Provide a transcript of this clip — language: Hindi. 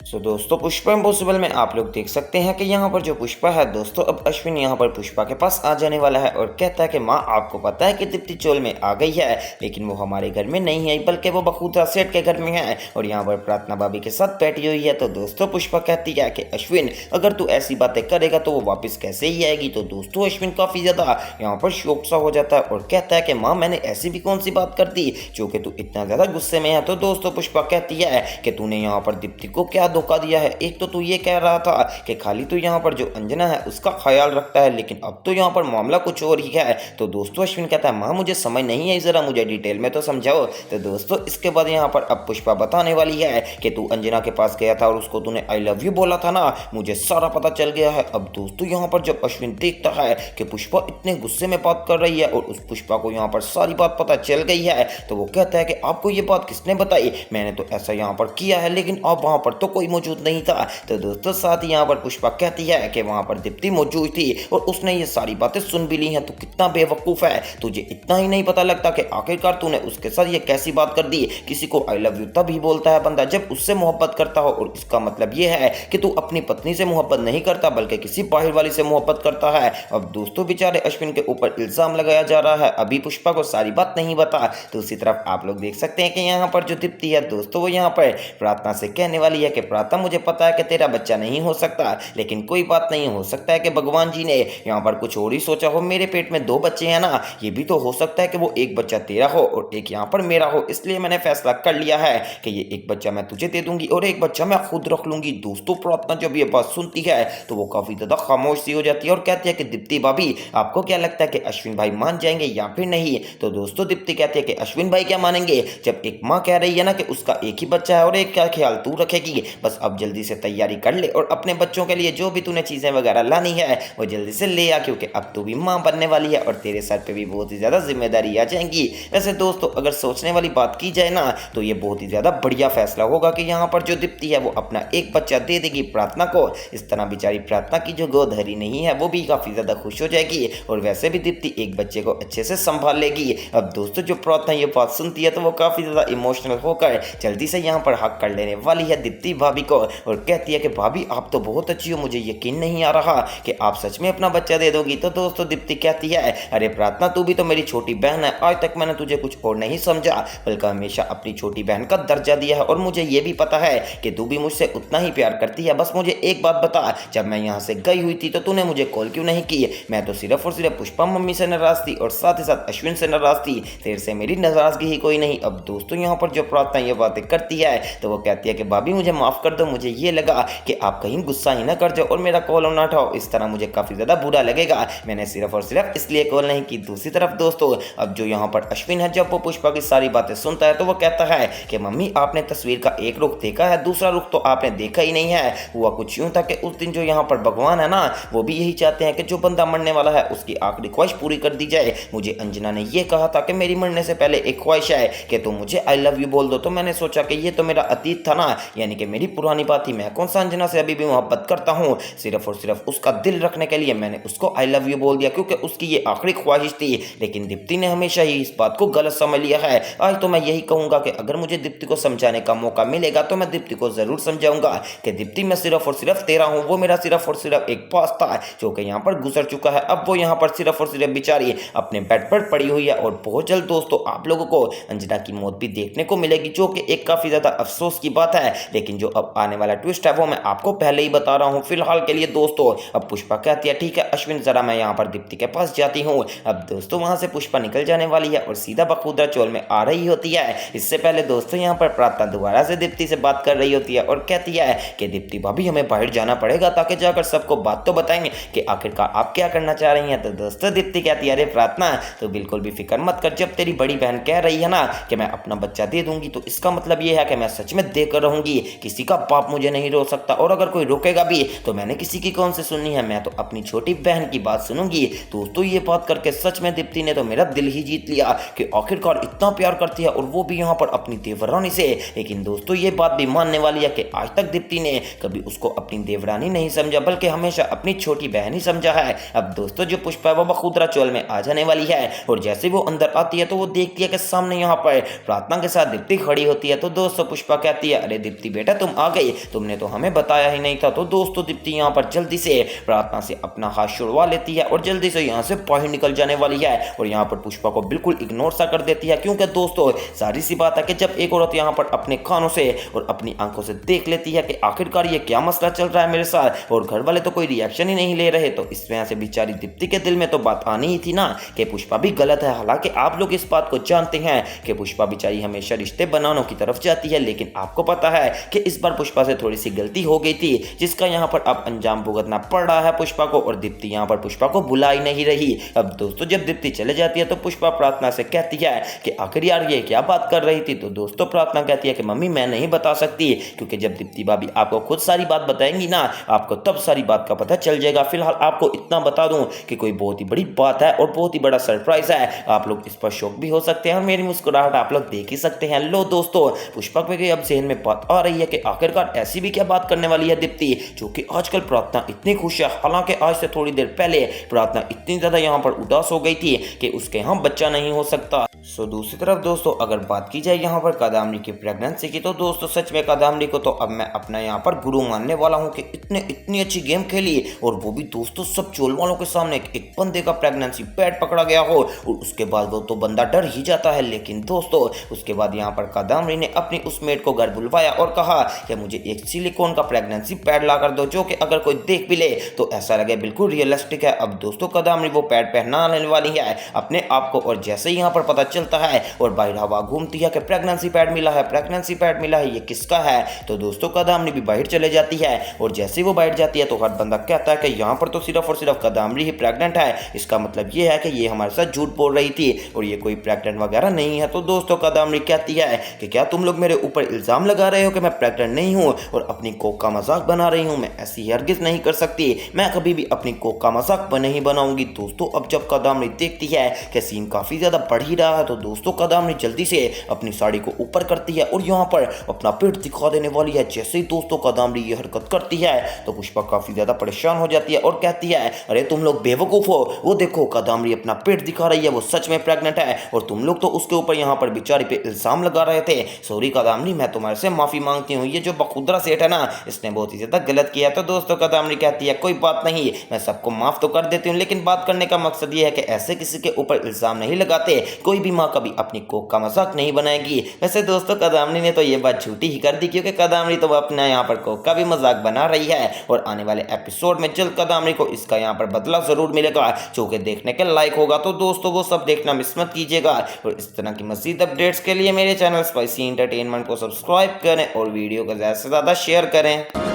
दोस्तों पुष्पा इम्पॉसिबल में आप लोग देख सकते हैं कि यहाँ पर जो पुष्पा है दोस्तों, अब अश्विन यहाँ पर पुष्पा के पास आ जाने वाला है और कहता है कि माँ आपको पता है कि दीप्ति चोल में आ गई है, लेकिन वो हमारे घर में नहीं आई बल्कि वो बखूता सेठ के घर में है और यहाँ पर प्रार्थना भाभी के साथ बैठी हुई है। तो दोस्तों पुष्पा कहती है कि अश्विन अगर तू ऐसी बातें करेगा तो वो वापस कैसे ही आएगी। तो दोस्तों अश्विन काफ़ी ज़्यादा यहाँ पर शौक सा हो जाता है और कहता है कि माँ मैंने ऐसी भी कौन सी बात कर दी जो कि तू इतना ज़्यादा गुस्से में है। तो दोस्तों पुष्पा कहती है कि तूने यहाँ पर दीप्ति को क्या धोखा दिया है। एक तो तू ये कह रहा था कि खाली तू यहाँ पर जो अंजना है उसका ख्याल रखता है, लेकिन अब तो यहाँ पर मामला कुछ और ही है। तो दोस्तों अश्विन कहता है माँ मुझे समझ नहीं आई, ज़रा मुझे डिटेल में तो समझाओ। तो दोस्तों इसके बाद यहाँ पर अब पुष्पा बताने वाली है कि तू अंजना के पास गया था और उसको तूने आई लव यू बोला था ना, मुझे सारा पता चल गया है। अब दोस्तों यहाँ पर जब अश्विन देखता है कि पुष्पा इतने गुस्से में बात कर रही है और उस पुष्पा को यहाँ पर सारी बात पता चल गई है, तो वो कहता है कि आपको ये बात किसने बताई, मैंने तो ऐसा यहाँ पर किया है लेकिन अब वहाँ पर तो कोई मौजूद नहीं था। तो दोस्तों साथ ही यहाँ पर पुष्पा कहती है कि वहाँ पर दीप्ति मौजूद थी और उसने ये सारी बातें सुन भी ली हैं। तो कितना बेवकूफ़ है, तुझे इतना ही नहीं पता लगता कि आखिरकार तूने उसके साथ ये कैसी बात कर दी। किसी को आई लव यू तब ही बोलता है बंदा जब उससे मोहब्बत करता हो, और इसका मतलब ये है कि तू अपनी पत्नी से मोहब्बत नहीं करता बल्कि किसी बाहर वाली से मोहब्बत करता है। अब दोस्तों बेचारे अश्विन के ऊपर इल्ज़ाम लगाया जा रहा है, अभी पुष्पा को सारी बात नहीं बता। दूसरी तरफ आप लोग देख सकते हैं कि यहाँ पर जो दीप्ति है दोस्तों वो यहाँ पर प्रार्थना से कहने वाली है कि प्रार्थना मुझे पता है कि तेरा बच्चा नहीं हो सकता, लेकिन कोई बात नहीं, हो सकता है कि भगवान जी ने यहाँ पर कुछ और ही सोचा हो। मेरे पेट में 2 बच्चे हैं ना, ये भी तो हो सकता है कि वो एक बच्चा तेरा हो और एक यहाँ पर मेरा हो, इसलिए मैंने फैसला कर लिया है कि ये एक बच्चा मैं तुझे दे दूंगी और एक बच्चा मैं खुद रख लूंगी। दोस्तों प्रार्थना जब ये बात सुनती है तो वो काफी ज्यादा खामोश सी हो जाती है और कहती है कि दीप्ति भाभी आपको क्या लगता है कि अश्विन भाई मान जाएंगे या फिर नहीं। तो दोस्तों दीप्ति कहती है कि अश्विन भाई क्या मानेंगे, जब एक माँ कह रही है ना कि उसका एक ही बच्चा है और एक का ख्याल तू रखेगी। बस अब जल्दी से तैयारी कर ले और अपने बच्चों के लिए जो भी तूने चीज़ें वगैरह लानी है वो जल्दी से ले आ, क्योंकि अब तू भी माँ बनने वाली है और तेरे सर पे भी बहुत ही ज़्यादा जिम्मेदारी आ जाएंगी। वैसे दोस्तों अगर सोचने वाली बात की जाए ना तो ये बहुत ही ज़्यादा बढ़िया फैसला होगा कि यहाँ पर जो दीप्ति है वो अपना एक बच्चा दे देगी प्रार्थना को। इस तरह बेचारी प्रार्थना की जो गोद हरी नहीं है वो भी काफ़ी ज़्यादा खुश हो जाएगी और वैसे भी दीप्ति एक बच्चे को अच्छे से संभाल लेगी। अब दोस्तों जो प्रार्थना ये बात सुनती है तो वो काफ़ी ज़्यादा इमोशनल होकर जल्दी से यहाँ पर हक कर लेने वाली है दीप्ति भाभी को और कहती है कि भाभी आप तो बहुत अच्छी हो, मुझे यकीन नहीं आ रहा कि आप सच में अपना बच्चा दे दोगी। तो दोस्तों दीप्ति कहती है अरे प्रार्थना तू भी तो मेरी छोटी बहन है, आज तक मैंने तुझे कुछ और नहीं समझा बल्कि हमेशा अपनी छोटी बहन का दर्जा दिया है और मुझे ये भी पता है कि तू भी मुझसे उतना ही प्यार करती है। बस मुझे एक बात बता, जब मैं यहाँ से गई हुई थी तो तूने मुझे कॉल क्यों नहीं की। मैं तो सिर्फ और सिर्फ पुष्पा मम्मी से नाराज थी और साथ ही साथ अश्विन से नाराज थी, तेरे से मेरी नाराजगी ही कोई नहीं। अब दोस्तों यहाँ पर जो प्रार्थना ये बातें करती है तो वो कहती है कि भाभी मुझे माफ़ कर दो, मुझे ये लगा कि आप कहीं गुस्सा ही ना कर जाओ और मेरा कॉल ना उठाओ, इस तरह मुझे काफ़ी ज़्यादा बुरा लगेगा, मैंने सिर्फ और सिर्फ इसलिए कॉल नहीं की। दूसरी तरफ दोस्तों अब जो यहाँ पर अश्विन है जब वो पुष्पा की सारी बातें सुनता है तो वो कहता है कि मम्मी आपने तस्वीर का एक रुख देखा है, दूसरा रुख तो आपने देखा ही नहीं है। हुआ कुछ यूँ था कि उस दिन जो यहाँ पर भगवान है ना वो भी यही चाहते हैं कि जो बंदा मरने वाला है उसकी आखिरी ख्वाहिश पूरी कर दी जाए। मुझे अंजना ने ये कहा था कि मेरी मरने से पहले एक ख्वाहिश है कि तुम मुझे आई लव यू बोल दो, तो मैंने सोचा कि ये तो मेरा अतीत था ना, यानी कि मेरी पुरानी बात थी, मैं कौन सा अंजना से अभी भी मोहब्बत करता हूँ। सिर्फ और सिर्फ उसका दिल रखने के लिए मैंने उसको आई लव यू बोल दिया क्योंकि उसकी ये आखिरी ख्वाहिश थी। लेकिन दीप्ति ने हमेशा ही इस बात को गलत समझ लिया है। आज तो मैं यही कहूँगा कि अगर मुझे दीप्ति को समझाने का मौका मिलेगा तो मैं दीप्ति को ज़रूर समझाऊंगा कि दीप्ति मैं सिर्फ और सिर्फ तेरा हूँ, वो मेरा सिर्फ और सिर्फ एक पास था जो कि यहाँ पर गुजर चुका है। अब वो यहाँ पर सिर्फ और सिर्फ बेचारी अपने बेड पर पड़ी हुई है और बहुत जल्द दोस्तों आप लोगों को अंजना की मौत भी देखने को मिलेगी, जो कि एक काफ़ी ज़्यादा अफसोस की बात है। लेकिन जो अब आने वाला ट्विस्ट है वो मैं आपको पहले ही बता रहा हूँ। फिलहाल के लिए दोस्तों अब पुष्पा कहती है ठीक है अश्विन ज़रा मैं यहाँ पर दीप्ति के पास जाती हूँ। अब दोस्तों वहाँ से पुष्पा निकल जाने वाली है और सीधा बखूदरा चोल में आ रही होती है। इससे पहले दोस्तों यहाँ पर प्रार्थना दोबारा से दीप्ति से बात कर रही होती है और कहती है कि दीप्ति भाभी हमें बाहर जाना पड़ेगा ताकि जाकर सबको बात तो बताएंगे कि आखिरकार आप क्या करना चाह रही हैं। तो दोस्तों दीप्ति कहती है अरे प्रार्थना तो बिल्कुल भी फिक्र मत कर, जब तेरी बड़ी बहन कह रही है ना कि मैं अपना बच्चा दे दूंगी तो इसका मतलब ये है कि मैं सच में देकर रहूंगी, किसी का बाप मुझे नहीं रोक सकता और अगर कोई रोकेगा भी तो मैंने किसी की कौन से सुननी है, मैं तो अपनी छोटी बहन की बात सुनूंगी। दोस्तों ये बात करके सच में दीप्ति ने तो मेरा दिल ही जीत लिया कि आखिरकार इतना प्यार करती है और वो भी यहाँ पर अपनी देवरानी से। लेकिन दोस्तों ये बात भी मानने वाली है कि आज तक दीप्ति ने कभी उसको अपनी देवरानी नहीं समझा बल्कि हमेशा अपनी छोटी बहन ही समझा है। अब दोस्तों जो पुष्पा वो बखूदरा चोल में आ जाने वाली है और जैसे वो अंदर आती है तो वो देखती है कि सामने यहाँ पर प्रार्थना के साथ दीप्ति खड़ी होती है। तो दोस्तों पुष्पा कहती है अरे दीप्ति बेटा तुम आ गई, तुमने तो हमें बताया ही नहीं था। तो दोस्तों दीप्ति यहाँ पर जल्दी से प्रार्थना से अपना हाथ छुड़वा लेती है और जल्दी से यहाँ से बाहर निकल जाने वाली है और यहाँ पर पुष्पा को बिल्कुल इग्नोर सा कर देती है, क्योंकि दोस्तों सारी सी बात है कि जब एक औरत यहाँ पर अपने कानों से और अपनी आंखों से देख लेती है कि आखिरकार ये क्या मसला चल रहा है मेरे साथ और घर वाले तो कोई रिएक्शन ही नहीं ले रहे, तो इस वजह से बेचारी दीप्ति के दिल में तो बात आनी ही थी ना कि पुष्पा भी गलत है। हालांकि आप लोग इस बात को जानते हैं कि पुष्पा बेचारी हमेशा रिश्ते बनाने की तरफ जाती है, लेकिन आपको पता है कि इस बार पुष्पा से थोड़ी सी गलती हो गई थी जिसका यहाँ पर अब अंजाम भुगतना पड़ रहा है पुष्पा को, और दीप्ति यहाँ पर पुष्पा को बुला ही नहीं रही। अब दोस्तों जब दीप्ति चले जाती है तो पुष्पा प्रार्थना से कहती है कि आखिर यार ये क्या बात कर रही थी। तो दोस्तों प्रार्थना कहती है कि मम्मी मैं नहीं बता सकती, क्योंकि जब दीप्ति भाभी आपको खुद सारी बात बताएंगी ना आपको तब सारी बात का पता चल जाएगा। फिलहाल आपको इतना बता दूं कि कोई बहुत ही बड़ी बात है और बहुत ही बड़ा सरप्राइज है, आप लोग इस पर शॉक भी हो सकते हैं और मेरी मुस्कुराहट आप लोग देख ही सकते हैं। लो दोस्तों पुष्पा के अब जहन में बात आ रही है कि आखिरकार ऐसी भी क्या बात करने वाली है दीप्ति, जो कि आजकल प्रार्थना इतनी खुश है। हालांकि आज से थोड़ी देर पहले प्रार्थना इतनी ज्यादा यहाँ पर उदास हो गई थी कि उसके यहाँ बच्चा नहीं हो सकता। सो दूसरी तरफ दोस्तों अगर बात की जाए यहाँ पर कादम्बरी की प्रेगनेंसी की, तो दोस्तों सच में कादम्बरी को तो अब मैं अपना यहाँ पर गुरु मानने वाला हूँ कि इतनी अच्छी गेम खेली और वो भी दोस्तों सब चोल वालों के सामने एक बंदे का प्रेगनेंसी पैड पकड़ा गया हो और उसके बाद वो तो बंदा डर ही जाता है। लेकिन दोस्तों उसके बाद यहाँ पर कादम्बरी ने अपनी उस मेट को घर बुलवाया और कहा कि मुझे एक सिलिकॉन का प्रेगनेंसी पैड ला कर दो, जो कि अगर कोई देख भी ले तो ऐसा लगे बिल्कुल रियलिस्टिक है। अब दोस्तों कादम्बरी वो पैड पहनाने वाली है अपने आप को, और जैसे ही यहाँ पर पता चलता है और बाहर हवा घूमती है कि प्रेगनेंसी पैड मिला है, प्रेगनेंसी पैड मिला है, ये किसका है, तो दोस्तों कादम्बरी भी बाहर चले जाती है। और जैसे ही वो बाहर जाती है तो हर बंदा कहता है कि यहाँ पर तो सिर्फ और सिर्फ कादम्बरी ही प्रेग्नेंट है, इसका मतलब ये है कि ये हमारे साथ झूठ बोल रही थी और ये कोई प्रेग्नेंट वगैरह नहीं है। तो दोस्तों कादम्बरी कहती है कि क्या तुम लोग मेरे ऊपर इल्जाम लगा रहे हो कि मैं प्रेग्नेंट नहीं हूँ और अपनी कोक का मजाक बना रही हूँ, मैं ऐसी हरगिज नहीं कर सकती, मैं कभी भी अपनी कोक का मजाक नहीं बनाऊंगी। दोस्तों अब जब कादम्बरी देखती है कि सीन काफी ज्यादा बढ़ ही रहा है तो दोस्तों कादम्बरी जल्दी से अपनी साड़ी को ऊपर करती है और यहाँ पर अपना पेट दिखा देने वाली है। जैसे ही दोस्तों कादम्बरी ये हरकत करती है तो पुष्पा काफी ज्यादा परेशान हो जाती है और कहती है अरे तुम लोग बेवकूफ हो, वो देखो कादम्बरी अपना पेट दिखा रही है, वो सच में प्रेग्नेंट है और तुम लोग तो उसके ऊपर यहाँ पर बेचारी पे इल्जाम लगा रहे थे। सॉरी कादम्बरी मैं तुम्हारे से माफी मांगती हूँ, ये जो बखुदरा सेठ है ना इसने बहुत ही ज्यादा गलत किया। तो दोस्तों कादम्बरी कहती है कोई बात नहीं, मैं सबको माफ तो कर देती हूँ, लेकिन बात करने का मकसद ये है कि ऐसे किसी के ऊपर इल्जाम नहीं लगाते, कोई भी माँ कभी अपनी कोक का मजाक नहीं बनाएगी। वैसे दोस्तों कादम्बरी ने तो ये बात झूठी ही कर दी, क्योंकि कादम्बरी तो अपना यहाँ पर कोक का भी मजाक बना रही है और आने वाले एपिसोड में जल्द कादम्बरी को इसका यहाँ पर बदला जरूर मिलेगा जो कि देखने के लायक होगा। तो दोस्तों वो सब देखना मिस मत कीजिएगा और इस तरह की मज़ीद अपडेट्स के लिए मेरे चैनल स्पाइसी एंटरटेनमेंट को सब्सक्राइब करें और वीडियो को ज़्यादा से ज़्यादा शेयर करें।